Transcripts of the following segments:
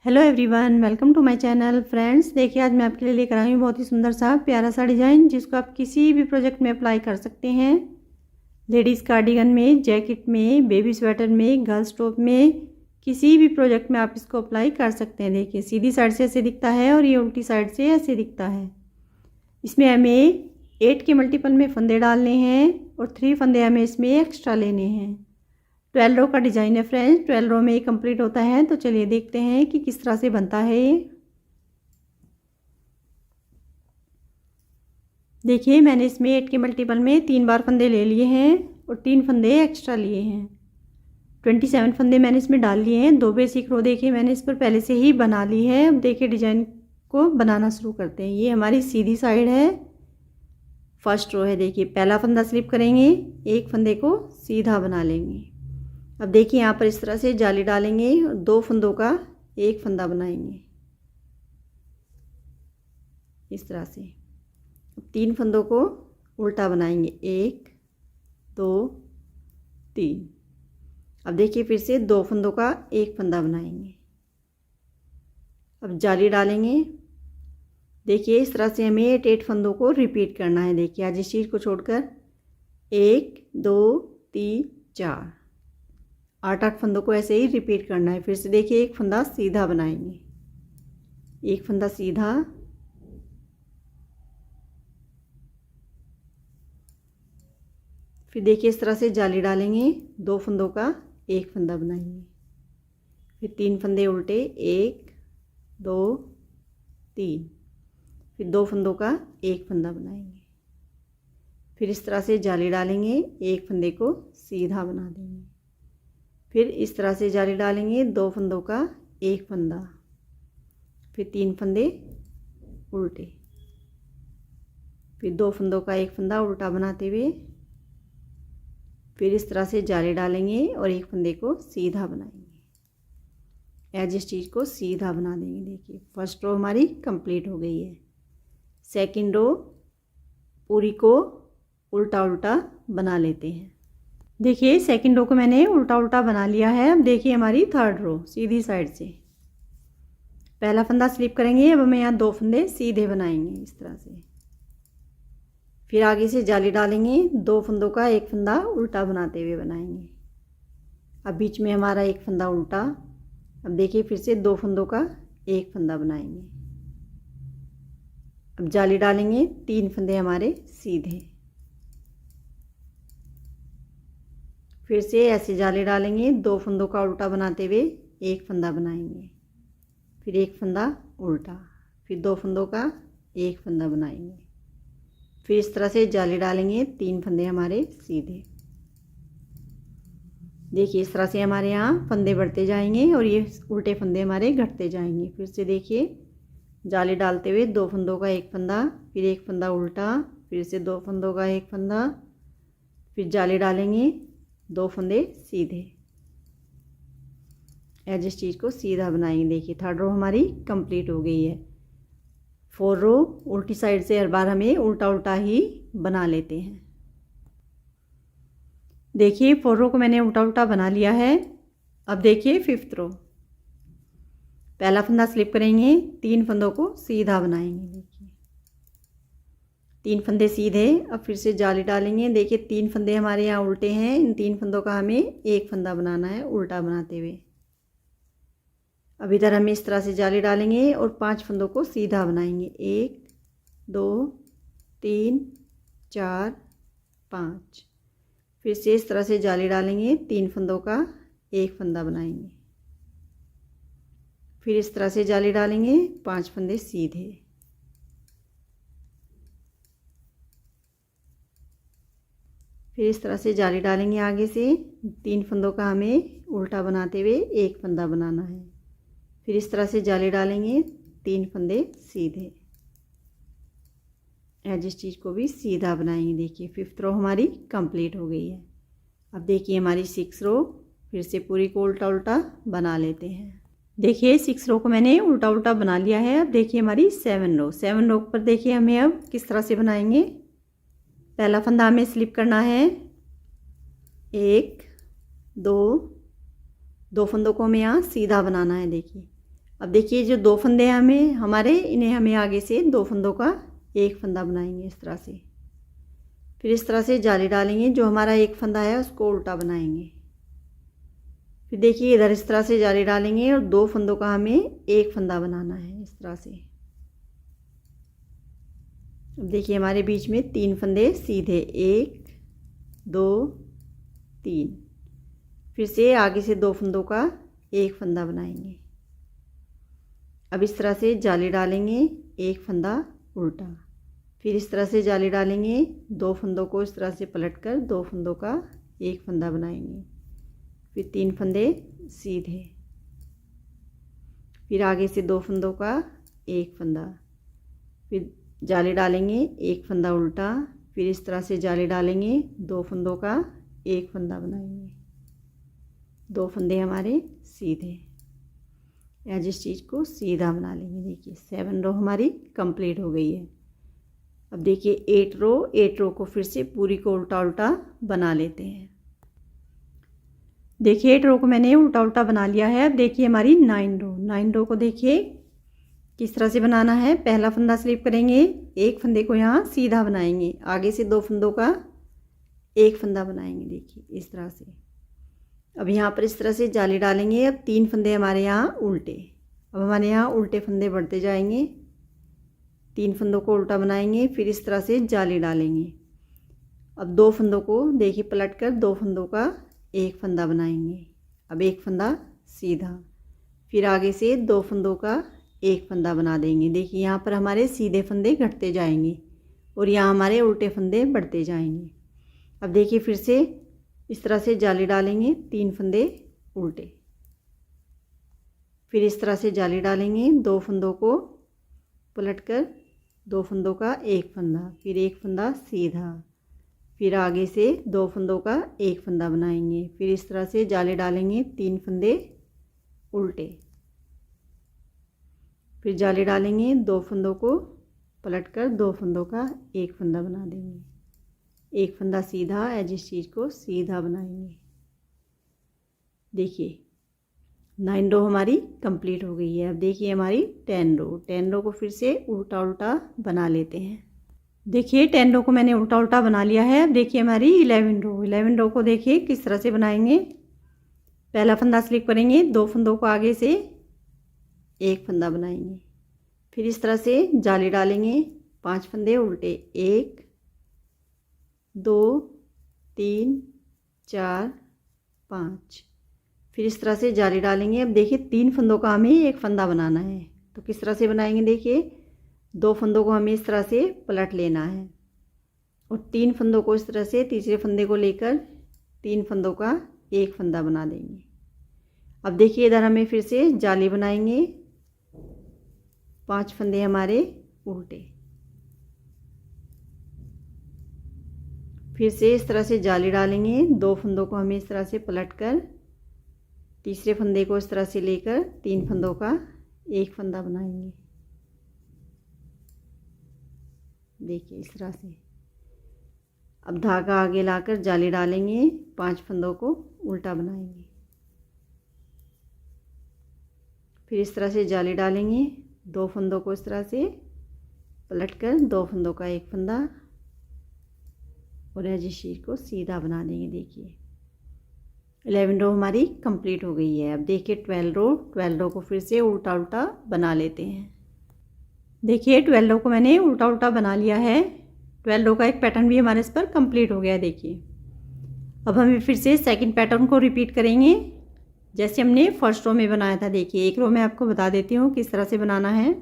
Hello everyone, welcome to my channel. Friends, देखिए आज मैं आपके लिए लेकर आई हूँ बहुत ही सुंदर सा प्यारा सा डिज़ाइन जिसको आप किसी भी प्रोजेक्ट में अप्लाई कर सकते हैं। लेडीज़ कार्डिगन में, जैकेट में, बेबी स्वेटर में, गर्ल्स टॉप में, किसी भी प्रोजेक्ट में आप इसको अप्लाई कर सकते हैं। देखिए सीधी साइड से ऐसे दिखता है और ये उल्टी साइड से ऐसे दिखता है। इसमें हमें 8 के मल्टीपल में फंदे डालने हैं और 3 फंदे हमें इसमें एक्स्ट्रा लेने हैं। 12 रो का डिज़ाइन है फ्रेंड्स, 12 रो में ये कंप्लीट होता है। तो चलिए देखते हैं कि किस तरह से बनता है ये। देखिए मैंने इसमें 8 के मल्टीपल में 3 बार फंदे ले लिए हैं और 3 फंदे एक्स्ट्रा लिए हैं। 27 फंदे मैंने इसमें डाल लिए हैं। 2 बेसिक रो देखिए मैंने इस पर पहले से ही बना ली है। अब देखिए डिज़ाइन को बनाना शुरू करते हैं। ये हमारी सीधी साइड है, फर्स्ट रो है। देखिए पहला फंदा स्लिप करेंगे, एक फंदे को सीधा बना लेंगे। अब देखिए यहाँ पर इस तरह से जाली डालेंगे और 2 फंदों का एक फंदा बनाएंगे इस तरह से। अब 3 फंदों को उल्टा बनाएंगे, 1 2 3। अब देखिए फिर से 2 फंदों का एक फंदा बनाएंगे। अब जाली डालेंगे। देखिए इस तरह से हमें 8 फंदों को रिपीट करना है। देखिए आज इस चीज़ को छोड़कर 1 2 3 4 8 फंदों को ऐसे ही रिपीट करना है। फिर से देखिए एक फंदा सीधा बनाएंगे, एक फंदा सीधा, फिर देखिए इस तरह से जाली डालेंगे, 2 फंदों का एक फंदा बनाएंगे, फिर 3 फंदे उल्टे, 1 2 3, फिर 2 फंदों का एक फंदा बनाएंगे, फिर इस तरह से जाली डालेंगे, एक फंदे को सीधा बना देंगे, फिर इस तरह से जाली डालेंगे, 2 फंदों का एक फंदा, फिर 3 फंदे उल्टे, फिर 2 फंदों का एक फंदा उल्टा बनाते हुए, फिर इस तरह से जाली डालेंगे और एक फंदे को सीधा बनाएंगे। एज इस चीज़ को सीधा बना देंगे। देखिए फर्स्ट रो हमारी कंप्लीट हो गई है। सेकंड रो पूरी को उल्टा उल्टा बना लेते हैं। देखिए सेकंड रो को मैंने उल्टा उल्टा बना लिया है। अब देखिए हमारी थर्ड रो सीधी साइड से पहला फंदा स्लिप करेंगे। अब हमें यहाँ 2 फंदे सीधे बनाएंगे इस तरह से, फिर आगे से जाली डालेंगे, 2 फंदों का एक फंदा उल्टा बनाते हुए बनाएंगे। अब बीच में हमारा एक फंदा उल्टा। अब देखिए फिर से 2 फंदों का एक फंदा बनाएंगे। अब जाली डालेंगे, 3 फंदे हमारे सीधे, फिर से ऐसे जाली डालेंगे, 2 फंदों का उल्टा बनाते हुए एक फंदा बनाएंगे, फिर एक फंदा उल्टा, फिर 2 फंदों का एक फंदा बनाएंगे, फिर इस तरह से जाली डालेंगे, 3 फंदे हमारे सीधे। देखिए इस तरह से हमारे यहाँ फंदे बढ़ते जाएंगे और ये उल्टे फंदे हमारे घटते जाएंगे। फिर से देखिए जाली डालते हुए 2 फंदों का एक फंदा, फिर एक फंदा उल्टा, फिर से 2 फंदों का एक फंदा, फिर जाली डालेंगे, 2 फंदे सीधे। एज इस चीज़ को सीधा बनाएंगे। देखिए थर्ड रो हमारी कंप्लीट हो गई है। 4 रो उल्टी साइड से हर बार हमें उल्टा उल्टा ही बना लेते हैं। देखिए 4 रो को मैंने उल्टा उल्टा बना लिया है। अब देखिए 5th रो, पहला फंदा स्लिप करेंगे, 3 फंदों को सीधा बनाएंगे। देखिए 3 फंदे सीधे। अब फिर से जाली डालेंगे। देखिए 3 फंदे हमारे यहाँ उल्टे हैं, इन 3 फंदों का हमें एक फंदा बनाना है उल्टा बनाते हुए। अब इधर हम इस तरह से जाली डालेंगे और 5 फंदों को सीधा बनाएंगे, 1 2 3 4 5, फिर से इस तरह से जाली डालेंगे, 3 फंदों का एक फंदा बनाएंगे, फिर इस तरह से जाली डालेंगे, 5 फंदे सीधे, फिर इस तरह से जाली डालेंगे आगे से, 3 फंदों का हमें उल्टा बनाते हुए एक फंदा बनाना है, फिर इस तरह से जाली डालेंगे, 3 फंदे सीधे। एज इस चीज़ को भी सीधा बनाएंगे। देखिए 5th रो हमारी कंप्लीट हो गई है। अब देखिए हमारी 6 रो, फिर से पूरी को उल्टा उल्टा बना लेते हैं। देखिए 6 रो को मैंने उल्टा उल्टा बना लिया है। अब देखिए हमारी 7 रो, 7 रो पर देखिए हमें अब किस तरह से बनाएंगे। पहला फंदा हमें स्लिप करना है, 1 2 फंदों को हमें यहाँ सीधा बनाना है। देखिए अब देखिए जो 2 फंदे हैं हमें हमारे, इन्हें हमें आगे से 2 फंदों का एक फंदा बनाएंगे इस तरह से। फिर इस तरह से जाली डालेंगे, जो हमारा एक फंदा है उसको उल्टा बनाएंगे। फिर देखिए इधर इस तरह से जाली डालेंगे और 2 फंदों का हमें एक फंदा बनाना है इस तरह से। अब देखिए हमारे बीच में 3 फंदे सीधे, 1 2 3। फिर से आगे से 2 फंदों का एक फंदा बनाएंगे। अब इस तरह से जाली डालेंगे, एक फंदा उल्टा। फिर इस तरह से जाली डालेंगे, 2 फंदों को इस तरह से पलटकर 2 फंदों का एक फंदा बनाएंगे। फिर 3 फंदे सीधे, फिर आगे से 2 फंदों का एक फंदा। फिर जाली डालेंगे, एक फंदा उल्टा। फिर इस तरह से जाली डालेंगे, 2 फंदों का एक फंदा बनाएंगे। 2 फंदे हमारे सीधे। एज इस चीज़ को सीधा बना लेंगे। देखिए 7 रो हमारी कंप्लीट हो गई है। अब देखिए 8 रो को फिर से पूरी को उल्टा उल्टा बना लेते हैं। देखिए 8 रो को मैंने उल्टा उल्टा बना लिया है। अब देखिए हमारी 9 रो को देखिए किस तरह से बनाना है। पहला फंदा स्लिप करेंगे, एक फंदे को यहाँ सीधा बनाएंगे, आगे से 2 फंदों का एक फंदा बनाएंगे। देखिए इस तरह से। अब यहाँ पर इस तरह से जाली डालेंगे। अब 3 फंदे हमारे यहाँ उल्टे। अब हमारे यहाँ उल्टे फंदे बढ़ते जाएंगे, 3 फंदों को उल्टा बनाएंगे। फिर इस तरह से जाली डालेंगे। अब 2 फंदों को देखिए पलट कर 2 फंदों का एक फंदा बनाएंगे। अब एक फंदा सीधा, फिर आगे से 2 फंदों का एक फंदा बना देंगे। देखिए यहाँ पर हमारे सीधे फंदे घटते जाएंगे और यहाँ हमारे उल्टे फंदे बढ़ते जाएंगे। अब देखिए फिर से इस तरह से जाली डालेंगे, 3 फंदे उल्टे। फिर इस तरह से जाली डालेंगे, 2 फंदों को पलटकर 2 फंदों का एक फंदा, फिर एक फंदा सीधा, फिर आगे से 2 फंदों का एक फंदा बनाएंगे। फिर इस तरह से जाली डालेंगे, 3 फंदे उल्टे। फिर जाली डालेंगे, 2 फंदों को पलटकर 2 फंदों का एक फंदा बना देंगे। एक फंदा सीधा, एज इस चीज़ को सीधा बनाएंगे। देखिए 9 रो हमारी कंप्लीट हो गई है। अब देखिए हमारी 10 रो को फिर से उल्टा उल्टा बना लेते हैं। देखिए 10 रो को मैंने उल्टा उल्टा बना लिया है। अब देखिए हमारी 11 रो को देखिए किस तरह से बनाएंगे। पहला फंदा स्लिप करेंगे, 2 फंदों को आगे से एक फंदा बनाएंगे। फिर इस तरह से जाली डालेंगे, 5 फंदे उल्टे, 1 2 3 4 5। फिर इस तरह से जाली डालेंगे। अब देखिए 3 फंदों का हमें एक फंदा बनाना है, तो किस तरह से बनाएंगे। देखिए 2 फंदों को हमें इस तरह से पलट लेना है और 3 फंदों को इस तरह से तीसरे फंदे को लेकर 3 फंदों का एक फंदा बना देंगे। अब देखिए इधर हमें फिर से जाली बनाएंगे, 5 फंदे हमारे उल्टे। फिर से इस तरह से जाली डालेंगे, 2 फंदों को हमें इस तरह से पलटकर तीसरे फंदे को इस तरह से लेकर 3 फंदों का एक फंदा बनाएंगे। देखिए इस तरह से। अब धागा आगे लाकर जाली डालेंगे, 5 फंदों को उल्टा बनाएंगे। फिर इस तरह से जाली डालेंगे, 2 फंदों को इस तरह से पलटकर 2 फंदों का एक फंदा और एज शीट को सीधा बना देंगे। देखिए 11 रो हमारी कंप्लीट हो गई है। अब देखिए 12 रो को फिर से उल्टा उल्टा बना लेते हैं। देखिए 12 रो को मैंने उल्टा उल्टा बना लिया है। 12 रो का एक पैटर्न भी हमारे इस पर कंप्लीट हो गया है। देखिए अब हमें फिर से सेकंड पैटर्न को रिपीट करेंगे जैसे हमने फर्स्ट रो में बनाया था। देखिए एक रो में आपको बता देती हूँ किस तरह से बनाना है।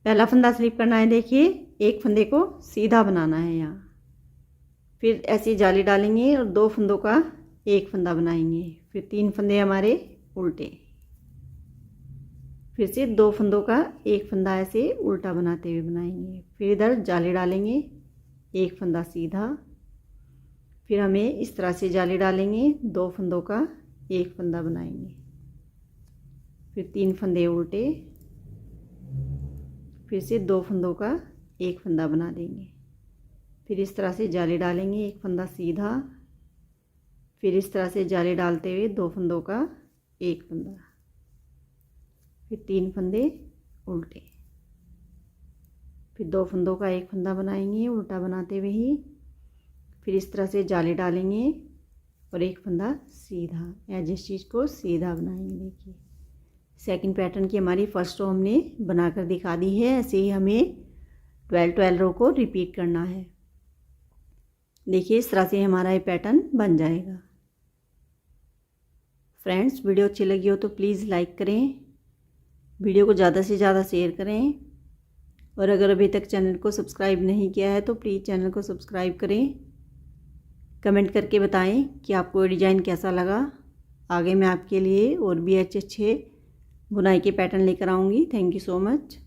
पहला फंदा स्लिप करना है, देखिए एक फंदे को सीधा बनाना है यहाँ। फिर ऐसी जाली डालेंगे और 2 फंदों का एक फंदा बनाएंगे। फिर 3 फंदे हमारे उल्टे, फिर से 2 फंदों का एक फंदा ऐसे उल्टा बनाते हुए बनाएंगे। फिर इधर जाली डालेंगे, एक फंदा सीधा। फिर हमें इस तरह से जाली डालेंगे, 2 फंदों का एक फंदा बनाएंगे। फिर 3 फंदे उल्टे, फिर से 2 फंदों का एक फंदा बना देंगे। फिर इस तरह से जाली डालेंगे, एक फंदा सीधा। फिर इस तरह से जाली डालते हुए 2 फंदों का एक फंदा, फिर 3 फंदे उल्टे, फिर 2 फंदों का एक फंदा बनाएंगे उल्टा बनाते हुए ही, फिर इस तरह से जाली डालेंगे और एक फंदा सीधा, एज इस चीज़ को सीधा बनाएंगे। देखिए सेकंड पैटर्न की हमारी फर्स्ट रो हमने बनाकर दिखा दी है। ऐसे ही हमें 12 रो को रिपीट करना है। देखिए इस तरह से हमारा ये पैटर्न बन जाएगा। फ्रेंड्स वीडियो अच्छी लगी हो तो प्लीज़ लाइक करें, वीडियो को ज़्यादा से ज़्यादा शेयर करें, और अगर अभी तक चैनल को सब्सक्राइब नहीं किया है तो प्लीज़ चैनल को सब्सक्राइब करें। कमेंट करके बताएं कि आपको ये डिज़ाइन कैसा लगा। आगे मैं आपके लिए और भी अच्छे अच्छे बुनाई के पैटर्न लेकर आऊँगी। Thank you so much.